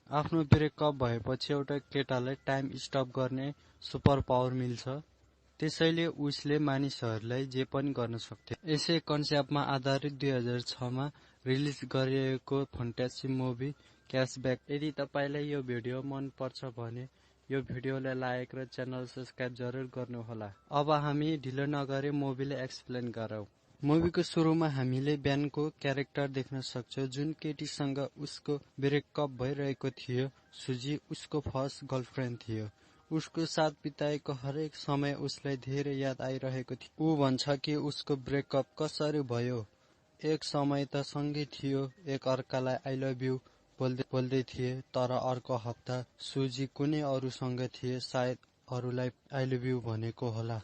आफ्नो ब्रेकअप भएपछि एउटा केटालाई टाइम स्टप गर्ने सुपर पावर मिल्छ। त्यसैले उसले मानिसहरूलाई जे पनि गर्न सक्थ्यो। यसै कन्सेप्टमा आधारित 2006 मा रिलिज गरिएको फन्टासी मुभी क्यासब्याक। यदि तपाईलाई यो भिडियो मन पर्छ भने यो भिडियोलाई लाइक र च्यानल सब्स्क्राइब जरुर गर्नुहोला। अब हामी ढिलो नगरी मुभीलाई एक्सप्लेन गरौँ। मुभीको सुरुमा हामीले ब्यानको क्यारेक्टर देख्न सक्छौं, जुन केटीसँग उसको ब्रेकअप भइरहेको थियो। सुजी उसको फर्स्ट गर्लफ्रेन्ड थियो। उसको साथ बिताएको हरेक समय उसलाई धेरै याद आइरहेको थियो। ऊ भन्छ कि उसको ब्रेकअप कसरी भयो। एक समय त सँगै थियो, एक अर्कालाई आई लभ यू बोल्दै थिए, तर अर्को हप्ता सुजी कुनै अरूसँग थिए। सायद अरूलाई आई लभ यू भनेको होला,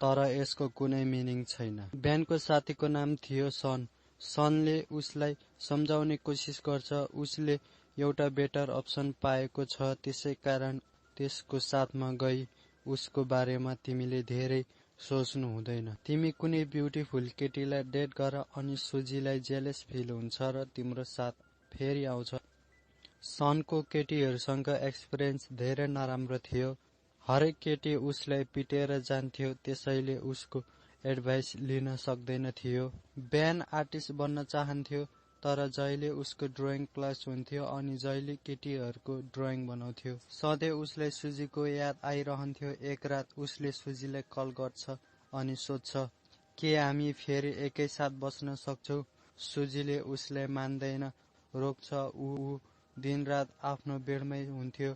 तर यसको कुनै मिनिङ छैन। ब्यानको साथीको नाम थियो सन। सनले उसलाई सम्झाउने कोसिस गर्छ। उसले एउटा बेटर अप्सन पाएको छ, त्यसैकारण त्यसको साथमा गई उसको बारेमा तिमीले धेरै सोच्नु हुँदैन। तिमी कुनै ब्युटिफुल केटीलाई डेट गर अनि सुजीलाई जेलस फिल हुन्छ र तिम्रो साथ फेरि आउँछ। सनको केटीहरूसँग एक्सपिरियन्स धेरै नराम्रो थियो। हरेक केटी उसलाई पिटेर जान्थ्यो, त्यसैले उसको एडभाइस लिन सक्दैन थियो। ब्यान आर्टिस्ट बन्न चाहन्थ्यो, तर जहिले उसको ड्रइङ क्लास हुन्थ्यो अनि जहिले केटीहरूको ड्रइङ बनाउँथ्यो। सधैँ उसलाई सुजीको याद आइरहन्थ्यो। एक रात उसले सुजीलाई कल गर्छ अनि सोध्छ, के हामी फेरि एकैसाथ बस्न सक्छौ। सुजीले उसलाई मान्दैन, रोक्छ। ऊ दिनरात आफ्नो बेडमै हुन्थ्यो।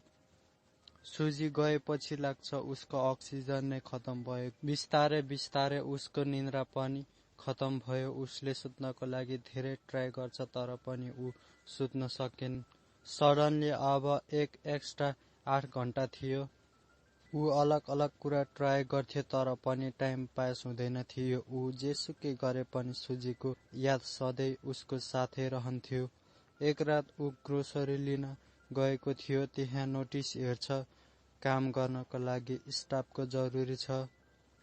सुजी गएपछि लाग्छ उसको अक्सिजन नै खतम भयो। बिस्तारै बिस्तारै उसको निन्द्रा पनि खतम भयो। उसले सुत्नको लागि धेरै ट्राई गर्छ, तर पनि ऊ सुत्न सकेन। सडनली अब एक एक्स्ट्रा 8 घण्टा थियो। ऊ अलग अलग कुरा ट्राई गर्थ्यो, तर पनि टाइम पास हुँदैन थियो। ऊ जेसुकै गरे पनि सुजीको याद सधैँ उसको साथै रहन्थ्यो। एक रात ऊ ग्रोसरी लिन गएको थियो। त्यहाँ नोटिस हेर्छ, काम गर्नको लागि स्टाफको जरुरी छ।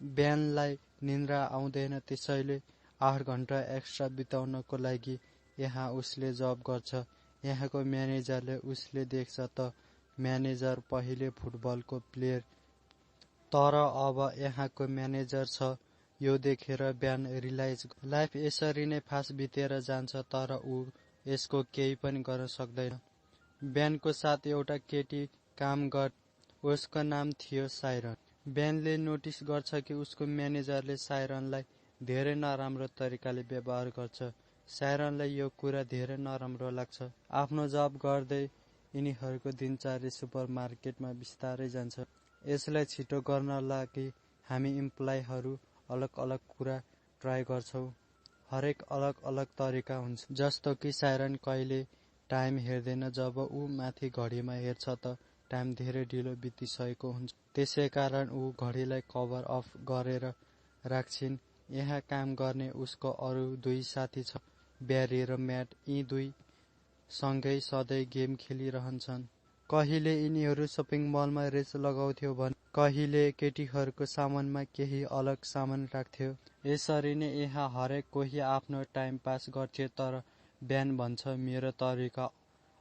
ब्यानलाई निन्द्रा आउँदैन, त्यसैले 8 घण्टा एक्स्ट्रा बिताउनको लागि यहाँ उसले जब गर्छ। यहाँको म्यानेजरले उसले देख्छ त म्यानेजर पहिले फुटबलको प्लेयर, तर अब यहाँको म्यानेजर छ। यो देखेर ब्यान रियलाइज लाइफ यसरी नै फास्ट बितेर जान्छ, तर ऊ यसको केही पनि गर्न सक्दैन। ब्यानको साथ एउटा केटी काम गर्, उसको नाम थियो साइरन। ब्यानले नोटिस गर्छ कि उसको म्यानेजरले साइरनलाई धेरै नराम्रो तरिकाले व्यवहार गर्छ। साइरनलाई यो कुरा धेरै नराम्रो लाग्छ। आफ्नो जब गर्दै यिनीहरूको दिनचर्या सुपरमार्केटमा बिस्तारै जान्छ। यसलाई छिटो गर्न लागि हामी इम्प्लोइहरू अलग अलग कुरा ट्राई गर्छौं। हरेक अलग अलग तरिका हुन्छ। जस्तो कि साइरन कहिले टाइम हेर्दैन। जब ऊ माथि घडीमा हेर्छ त टाइम धेरै ढिलो बितिसकेको हुन्छ। त्यसैकारण ऊ घडीलाई कभर अफ गरेर राख्छिन्। यहाँ काम गर्ने उसको अरू 2 साथी छ, ब्यारी र म्याट। यी 2 सँगै सधैँ गेम खेलिरहन्छन्। कहिले यिनीहरू सपिङ मलमा रेस लगाउँथ्यो भने कहिले केटीहरूको सामानमा केही अलग सामान राख्थ्यो। यसरी नै यहाँ हरेक कोही आफ्नो टाइम पास गर्थ्यो। तर ब्यान भन्छ, मेरो तरिका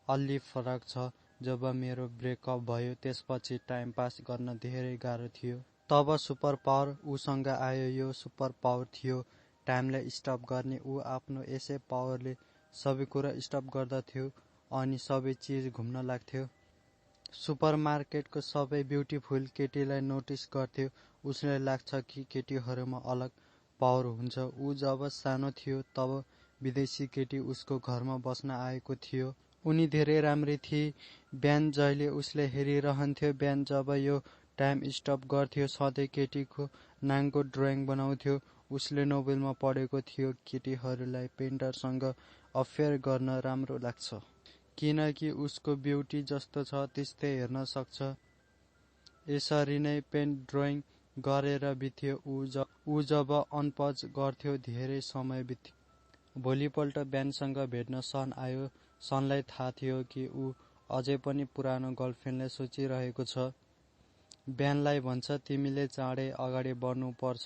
अलि फरक छ। जब मेरो ब्रेकअप भयो त्यसपछि टाइम पास गर्न धेरै गाह्रो थियो। तब सुपर पावर उसँग आयो। यो सुपर पावर थियो टाइमलाई स्टप गर्ने। ऊ आफ्नो यसै पावरले सबै कुरा स्टप गर्दथ्यो अनि सबै चिज घुम्न लाग्थ्यो। सुपरमार्केटको सबै ब्युटिफुल केटीलाई नोटिस गर्थ्यो। उसलाई लाग्छ कि केटीहरूमा अलग पावर हुन्छ। ऊ जब सानो थियो तब विदेशी केटी उसको घरमा बस्न आएको थियो। उनी धेरै राम्री थिए। ब्यान जहिले उसलाई हेरिरहन्थ्यो। ब्यान जब यो टाइम स्टप गर्थ्यो सधैँ केटीको नाङको ड्रइङ बनाउँथ्यो। उसले नोबेलमा पढेको थियो, केटीहरूलाई पेन्टरसँग अफेयर गर्न राम्रो लाग्छ, किनकि उसको ब्युटी जस्तो छ त्यस्तै हेर्न सक्छ। यसरी नै पेन्ट ड्रइङ गरेर बित्यो। ऊ जब अनपज गर्थ्यो धेरै समय बित्यो। भोलिपल्ट ब्यानसँग भेट्न सन आयो। सनलाई थाहा थियो कि ऊ अझै पनि पुरानो गर्लफ्रेन्डलाई सोचिरहेको छ। ब्यानलाई भन्छ, तिमीले चाँडै अगाडि बढ्नु पर्छ।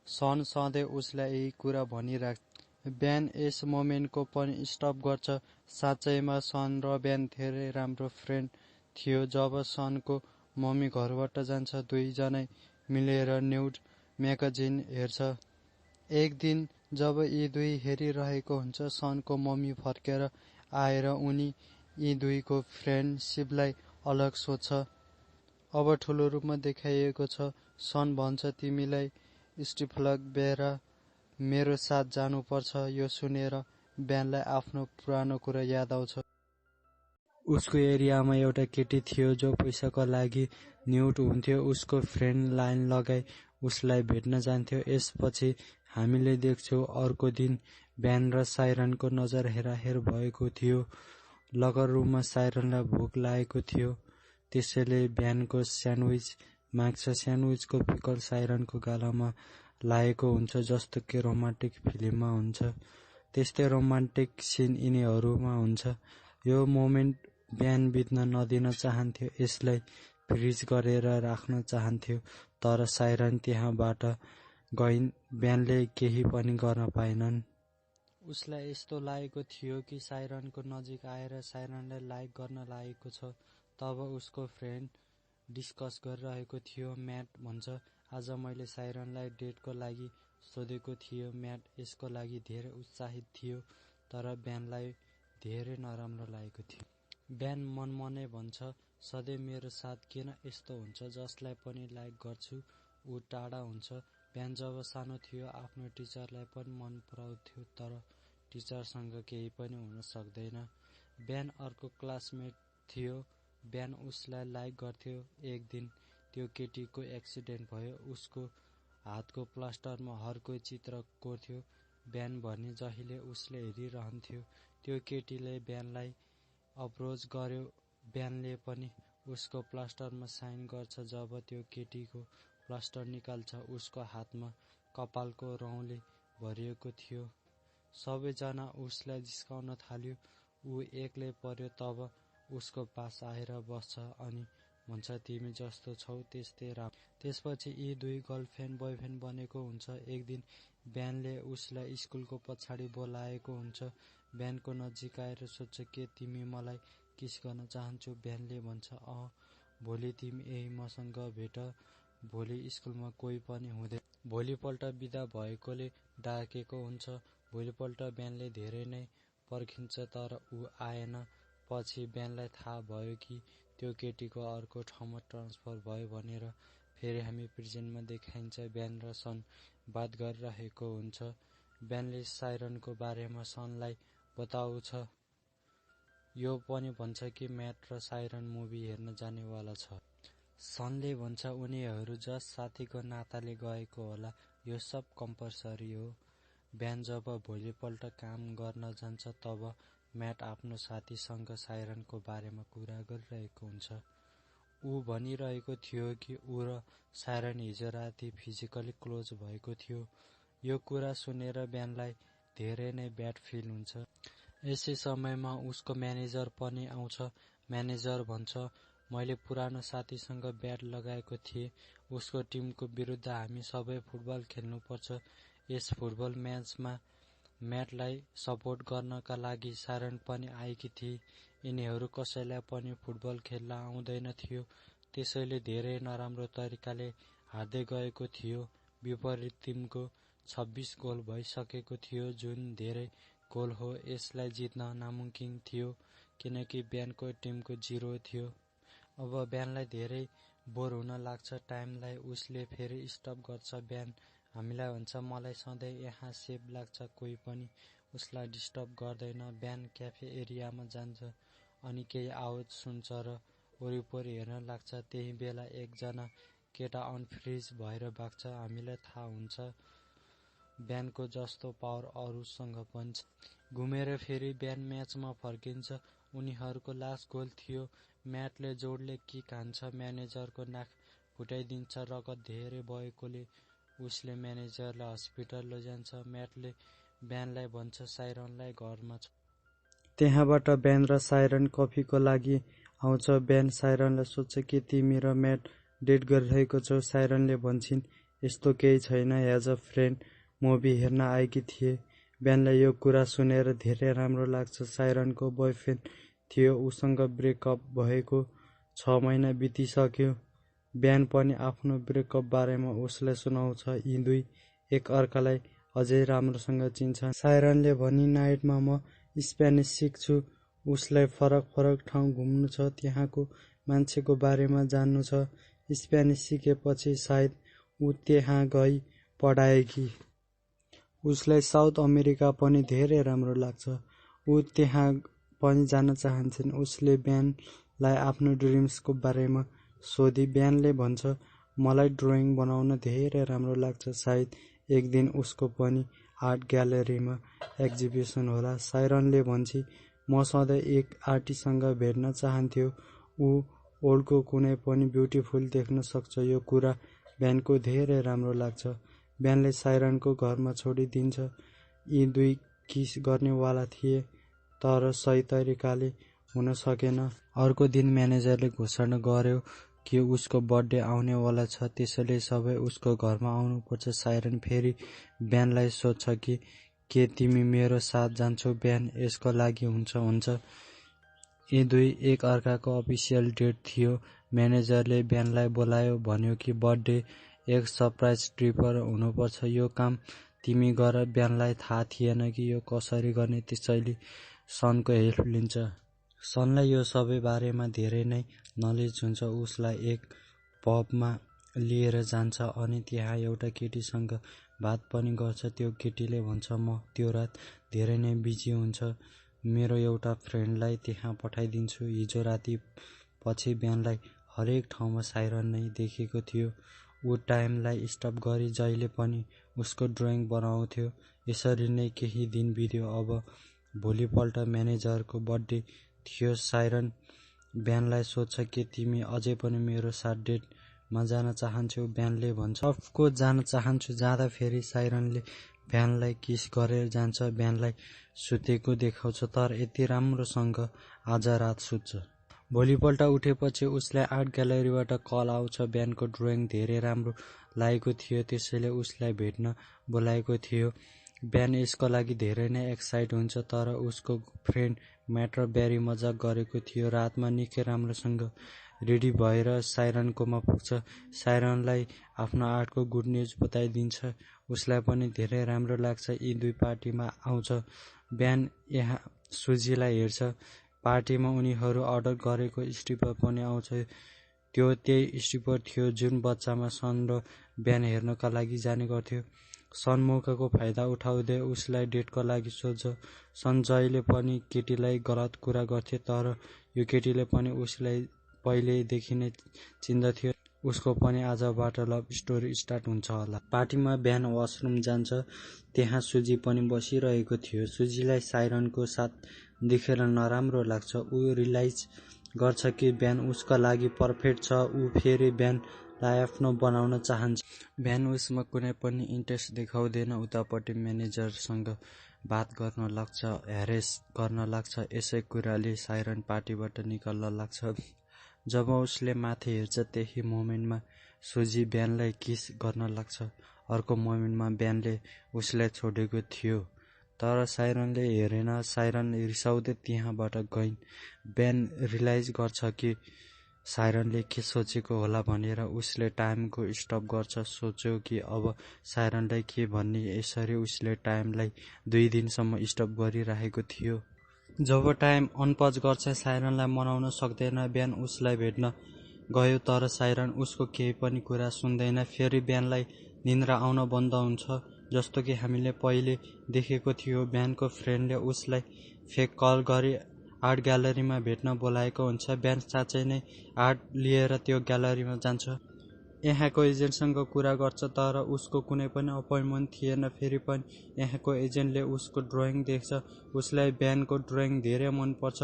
सन सधैँ उसलाई यही कुरा भनिराख्छ। ब्यान यस मोमेन्टको पनि स्टप गर्छ। साँच्चैमा सन र ब्यान धेरै राम्रो फ्रेन्ड थियो। जब सनको मम्मी घरबाट जान्छ, दुईजनै मिलेर न्युड म्यागजिन हेर्छ। एक दिन जब यी दुई हेरिरहेको हुन्छ, सनको मम्मी फर्केर आएर उनी यी दुईको फ्रेन्डसिपलाई अलग सोध्छ। अब ठुलो रूपमा देखाइएको छ। सन भन्छ, तिमीलाई स्टिफलबेर मेरो साथ जानुपर्छ। यो सुनेर ब्यानलाई आफ्नो पुरानो कुरा याद आउँछ। उसको एरियामा एउटा केटी थियो जो पैसाको लागि न्युड हुन्थ्यो। उसको फ्रेन्ड लाइन लगाई उसलाई भेट्न जान्थ्यो। यसपछि हामीले देख्छौँ अर्को दिन ब्यान र साइरनको नजर हेराहेर भएको थियो। लकर रुममा साइरनलाई भोक लागेको थियो, त्यसैले ब्यानको स्यान्डविच माग्छ। स्यान्डविचको पिकल साइरनको गालामा लागेको हुन्छ, जस्तो कि रोमान्टिक फिल्ममा हुन्छ। त्यस्तै रोमान्टिक सिन यिनीहरूमा हुन्छ। यो मोमेन्ट ब्यान बित्न नदिन चाहन्थ्यो, यसलाई फ्रिज गरेर राख्न चाहन्थ्यो, तर साइरन त्यहाँबाट गइन्। ब्यानले केही पनि गर्न पाएनन्। उसलाई यस्तो लागेको थियो कि साइरनको नजिक आएर साइरनलाई लाइक गर्न लागेको छ। तब उसको फ्रेन्ड डिस्कस गरिरहेको थियो। म्याट भन्छ, आज मैले साइरनलाई डेटको लागि सोधेको थियो। म्याट यसको लागि धेरै उत्साहित थियो, तर ब्यानलाई धेरै नराम्रो लागेको थियो। ब्यान मनमनै भन्छ, सधैँ मेरो साथ किन यस्तो हुन्छ? जसलाई पनि लाइक गर्छु ऊ टाढा हुन्छ। ब्यान जब सानो थियो आफ्नो टिचरलाई पनि मन पराउँथ्यो, तर टिचरसँग केही पनि हुन सक्दैन। ब्यान अर्को क्लासमेट थियो। ब्यान उसलाई लाइक गर्थ्यो। एक दिन त्यो केटीको एक्सिडेन्ट भयो। उसको हातको प्लास्टरमा हर कोही चित्र कोर्थ्यो। ब्यान भने जहिले उसले हेरिरहन्थ्यो। त्यो केटीले ब्यानलाई अप्रोच गर्यो। ब्यानले पनि उसको प्लास्टरमा साइन गर्छ। जब त्यो केटीको प्लास्टर निकाल्छ, उसको हातमा कपालको रौँले भरिएको थियो। सबैजना उसलाई जिस्काउन थाल्यो। ऊ एक्लै पर्यो। तब उसको पास आएर बस्छ अनि भन्छ, तिमी जस्तो छौ त्यस्तै राम्रो। त्यसपछि यी दुई गर्लफ्रेन्ड बोयफ्रेन्ड बनेको हुन्छ। एक दिन ब्यानले उसलाई स्कुलको पछाडि बोलाएको हुन्छ। ब्यानको नजिक आएर सोध्छ, के तिमी मलाई किस गर्न चाहन्छौ? ब्यानले भन्छ, भोलि तिमी यही मसँग भेट। भोलि स्कुलमा कोही पनि हुँदैन। भोलिपल्ट बिदा भएकोले डाकेको हुन्छ। भोलिपल्ट ब्यानले धेरै नै पर्खिन्छ, तर ऊ आएन। पछि ब्यानलाई थाहा भयो कि त्यो केटीको अर्को ठाउँमा ट्रान्सफर भयो भनेर। फेरि हामी प्रेजेन्टमा देखाइन्छ। ब्यान र सन बात गरिरहेको हुन्छ। ब्यानले साइरनको बारेमा सनलाई बताउँछ। यो पनि भन्छ कि म्याट र साइरन मुभी हेर्न जानेवाला छ। सनले भन्छ, उनीहरू जस्ट साथीको नाताले गएको होला, यो सब कम्पलसरी हो। ब्यान जब भोलिपल्ट काम गर्न जान्छ, तब म्याट आफ्नो साथीसँग साइरनको बारेमा कुरा गरिरहेको हुन्छ। ऊ भनिरहेको थियो कि ऊ र साइरन हिजो राति फिजिकली क्लोज भएको थियो। यो कुरा सुनेर ब्यानलाई धेरै नै ब्याड फिल हुन्छ। यसै समयमा उसको म्यानेजर पनि आउँछ। म्यानेजर भन्छ, मैले पुरानो साथीसँग ब्याट लगाएको थिएँ। उसको टिमको विरुद्ध हामी सबै फुटबल खेल्नुपर्छ। यस फुटबल म्याचमा म्याटलाई सपोर्ट गर्नका लागि साइरन पनि आएकी थिए। यिनीहरू कसैलाई पनि फुटबल खेल्न आउँदैन थियो, त्यसैले धेरै नराम्रो तरिकाले हार्दै गएको थियो। विपरीत टिमको 26 गोल भइसकेको थियो, जुन धेरै गोल हो। यसलाई जित्न नामुमकिन थियो किनकि ब्यानको टिमको 0 थियो। अब ब्यानलाई धेरै बोर हुन लाग्छ। टाइमलाई उसले फेरि स्टप गर्छ। ब्यान हामीलाई भन्छ, मलाई सधैँ यहाँ सेफ लाग्छ, कोही पनि उसलाई डिस्टर्ब गर्दैन। ब्यान क्याफे एरियामा जान्छ अनि केही आवाज सुन्छ र वरिपरि हेर्न लाग्छ। त्यही बेला एकजना केटा अनफ्रिज भएर भाग्छ। हामीलाई थाहा हुन्छ ब्यानको जस्तो पावर अरूसँग पनि छ। घुमेर फेरि ब्यान म्याचमा फर्किन्छ। उनीहरूको लास्ट गोल थियो। म्याटले जोडले किक हान्छ। म्यानेजरको नाक फुटाइदिन्छ। रगत धेरै भएकोले उसले म्यानेजरलाई हस्पिटल लैजान्छ। म्याटले ब्यानलाई भन्छ, साइरनलाई घरमा छ। त्यहाँबाट ब्यान र साइरन कफीको लागि आउँछ। ब्यान साइरनलाई सोध्छ कि तिमी र म्याट डेट गरिरहेको छौ। साइरनले भन्छिन्, यस्तो केही छैन, एज अ फ्रेन्ड मुभी हेर्न आएकी थिए। बेनलाई यो कुरा सुनेर धेरै राम्रो लाग्छ। साइरनको बोयफ्रेन्ड थियो, उसँग ब्रेकअप भएको 6 महिना बितिसक्यो। बेन पनि आफ्नो ब्रेकअप बारेमा उसलाई सुनाउँछ। यी दुई एक अर्कालाई अझै राम्रोसँग चिन्छन्। साइरनले भनी, नाइटमा म स्पेनिस सिक्छु। उसलाई फरक फरक ठाउँ घुम्नु छ, त्यहाँको मान्छेको बारेमा जान्नु छ। स्पेनिस सिकेपछि सायद ऊ त्यहाँ गई पढाएकी। उसलाई साउथ अमेरिका पनि धेरै राम्रो लाग्छ। ऊ त्यहाँ पनि जान चाहन्छन्। उसले बेनलाई आफ्नो ड्रिम्सको बारेमा सोधी। बेनले भन्छ, मलाई ड्रइङ बनाउन धेरै राम्रो लाग्छ। सायद एक दिन उसको पनि आर्ट ग्यालरीमा एक्जिबिसन होला। साइरनले भन्छ, म सधैँ एक आर्टिस्टसँग भेट्न चाहन्थ्यो। ऊ वर्ल्डको कुनै पनि ब्युटिफुल देख्न सक्छ। यो कुरा बेनको धेरै राम्रो लाग्छ। बेनले साइरनको घरमा छोडिदिन्छ। यी दुई किस गर्नेवाला थिए, तर सही तरिकाले हुन सकेन। अर्को दिन म्यानेजरले घोषणा गर्यो कि उसको बर्थडे आउनेवाला छ, त्यसैले सबै उसको घरमा आउनुपर्छ। साइरन फेरि बेनलाई सोध्छ कि के तिमी मेरो साथ जान्छौ? बेन यसको लागि हुन्छ। यी दुई एक अर्काको अफिसियल डेट थियो। म्यानेजरले बेनलाई बोलायो, भन्यो कि बर्थडे एक सरप्राइज ट्रिपर हुनुपर्छ, यो काम तिमी गर। बेनलाई थाहा थिएन कि यो कसरी गर्ने, त्यसैले सनको हेल्प लिन्छ। सनलाई यो सबै बारेमा धेरै नै नलेज हुन्छ। उसलाई एक पबमा लिएर जान्छ अनि त्यहाँ एउटा केटीसँग बात पनि गर्छ। त्यो केटीले भन्छ, म त्यो रात धेरै नै बिजी हुन्छ, मेरो एउटा फ्रेन्डलाई त्यहाँ पठाइदिन्छु। हिजो राति पछि बेनलाई हरेक ठाउँमा साइरन नै देखेको थियो। ऊ टाइमलाई स्टप गरी जहिले पनि उसको ड्रइङ बनाउँथ्यो। यसरी नै केही दिन बित्यो। अब भोलिपल्ट म्यानेजरको बर्थडे थियो। साइरन बेनलाई सोध्छ कि तिमी अझै पनि मेरो साथ डेटमा जान चाहन्छौ? बेनले भन्छ, अफकोर्स जान चाहन्छु। जाँदा फेरि साइरनले बेनलाई किस गरेर जान्छ। बेनलाई सुतेको देखाउँछ, तर यति राम्रोसँग आज रात सुत्छ। भोलिपल्ट उठेपछि उसलाई आर्ट ग्यालरीबाट कल आउँछ। बेनको ड्रइङ धेरै राम्रो लागेको थियो, त्यसैले उसलाई भेट्न बोलाएको थियो। बेन यसको लागि धेरै नै एक्साइट हुन्छ, तर उसको फ्रेन्ड म्याटर बेरी मजाक गरेको थियो। रातमा निकै राम्रोसँग रेडी भएर साइरनकोमा पुग्छ। साइरनलाई आफ्नो आर्टको गुड न्युज बताइदिन्छ। उसलाई पनि धेरै राम्रो लाग्छ। यी दुई पार्टीमा आउँछ। बेन यहाँ सुजीलाई हेर्छ। पार्टीमा उनीहरू अर्डर गरेको स्ट्रिपर पनि आउँछ। त्यो त्यही स्ट्रिपर थियो जुन बच्चामा सन र बेन हेर्नका लागि जाने गर्थ्यो। सन मौकाको फाइदा उठाउँदै उसलाई डेटको लागि सोध्छ। सन जहिले पनि केटीलाई गलत कुरा गर्थे, तर यो केटीले पनि उसलाई पहिलेदेखि नै चिन्दथ्यो। उसको पनि आजबाट लभ स्टोरी स्टार्ट हुन्छ होला। पार्टीमा बेन वासरुम जान्छ। त्यहाँ सुजी पनि बसिरहेको थियो। सुजीलाई साइरनको साथ देखेर नराम्रो लाग्छ। ऊ रियलाइज गर्छ कि बेन उसका लागि पर्फेक्ट छ। ऊ फेरि बेनलाई आफ्नो बनाउन चाहन्छ। बेन उसमा कुनै पनि इन्ट्रेस्ट देखाउँदैन। उतापट्टि म्यानेजरसँग बात गर्न लाग्छ, ह्यारेस गर्न लाग्छ। यसै कुराले साइरन पार्टीबाट निकल्न लाग्छ। जब उसले माथि हेर्छ, त्यही मोमेन्टमा सुजी बेनलाई किस गर्न लाग्छ। अर्को मोमेन्टमा बेनले उसलाई छोडेको थियो, तर साइरनले हेरेन। साइरन रिसाउँदै त्यहाँबाट गइन्। बेन रियलाइज गर्छ कि साइरनले के सोचेको होला भनेर उसले टाइमको स्टप गर्छ। सोच्यो कि अब साइरनलाई के भन्ने। यसरी उसले टाइमलाई 2 दिनसम्म स्टप गरिराखेको थियो। जब टाइम अनपज गर्छ, साइरनलाई मनाउन सक्दैन। बेन उसलाई भेट्न गयो, तर साइरन उसको केही पनि कुरा सुन्दैन। फेरि बेनलाई निन्द्रा आउन बन्द हुन्छ, जस्तो कि हामीले पहिले देखेको थियो। बेनको फ्रेन्डले उसलाई फेक कल गरी आर्ट ग्यालरीमा भेट्न बोलाएको हुन्छ। बेन साँच्चै नै आर्ट लिएर त्यो ग्यालरीमा जान्छ। यहाँको एजेन्टसँग कुरा गर्छ, तर उसको कुनै पनि अपोइन्टमेन्ट थिएन। फेरि पनि यहाँको एजेन्टले उसको ड्रइङ देख्छ। उसलाई बेनको ड्रइङ धेरै मनपर्छ।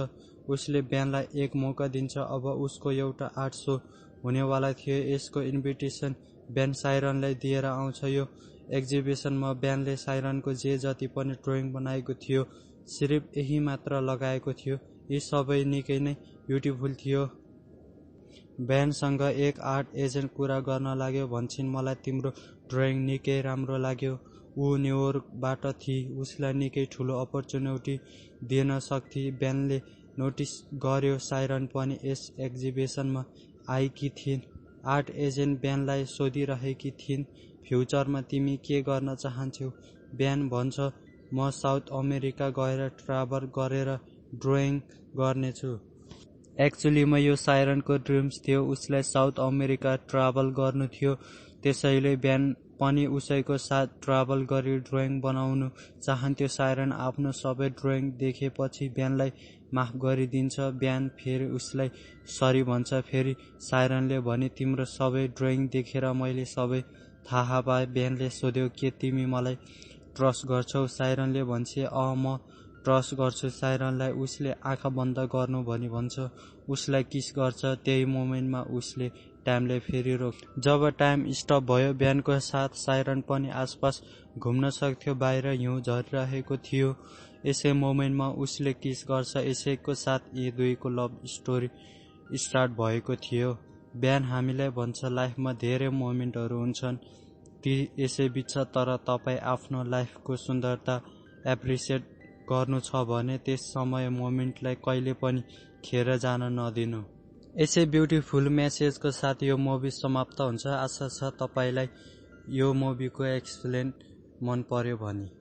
उसले बेनलाई एक मौका दिन्छ। अब उसको एउटा आर्ट सो हुनेवाला थियो। यसको इन्भिटेसन बेन साइरनलाई दिएर आउँछ। यो एक्जिबिसनमा बेनले साइरनको जे जति पनि ड्रइङ बनाएको थियो, सिर्फ यही मात्र लगाएको थियो। यी सबै निकै नै ब्युटिफुल थियो। बेनसँग एक आर्ट एजेन्ट कुरा गर्न लाग्यो। भन्छन्, मलाई तिम्रो ड्रइङ निकै राम्रो लाग्यो। ऊ न्युयोर्कबाट थिए। उसलाई निकै ठुलो अपर्च्युनिटी दिन सक्थे। बेनले नोटिस गर्यो साइरन पनि यस एक्जिबिसनमा आएकी थिइन्। आर्ट एजेन्ट बेनलाई सोधिरहेकी थिइन्, फ्युचरमा तिमी के गर्न चाहन्छौ? बेन भन्छ, म साउथ अमेरिका गएर ट्राभल गरेर ड्रइङ गर्नेछु। एक्चुअलीमा यो साइरनको ड्रिम्स थियो। उसलाई साउथ अमेरिका ट्राभल गर्नु थियो। त्यसैले बेन पनि उसैको साथ ट्राभल गरी ड्रइङ बनाउनु चाहन्थ्यो। साइरन आफ्नो सबै ड्रइङ देखेपछि बेनलाई माफ गरिदिन्छ। बेन फेरि उसलाई सरी भन्छ। फेरि साइरनले भने, तिम्रो सबै ड्रइङ देखेर मैले सबै थाहा पाएँ। बेनले सोध्यो, के तिमी मलाई ट्रस्ट गर्छौ? साइरनले भन्छ, म ट्रस्ट गर्छु। साइरनलाई उसले आँखा बन्द गर्नु भनी भन्छ। उसलाई किस गर्छ। त्यही मोमेन्टमा उसले टाइमलाई फेरि रोक। जब टाइम स्टप भयो, बेनको साथ साइरन पनि आसपास घुम्न सक्थ्यो। बाहिर हिउँ झरिरहेको थियो। यसै मोमेन्टमा उसले किस गर्छ। यसैको साथ यी दुईको लभ स्टोरी स्टार्ट भएको थियो। बेन हामीलाई भन्छ, लाइफमा धेरै मोमेन्टहरू हुन्छन्, ती यसैबीच तर तपाईँ आफ्नो लाइफको सुन्दरता एप्रिसिएट गर्नु छ भने त्यस समय मोमेन्टलाई कहिले पनि खेर जान नदिनु। यसै ब्युटिफुल मेसेजको साथ यो मुभी समाप्त हुन्छ। आशा छ तपाईलाई यो मुभीको एक्सप्लेन मन पर्यो भनी।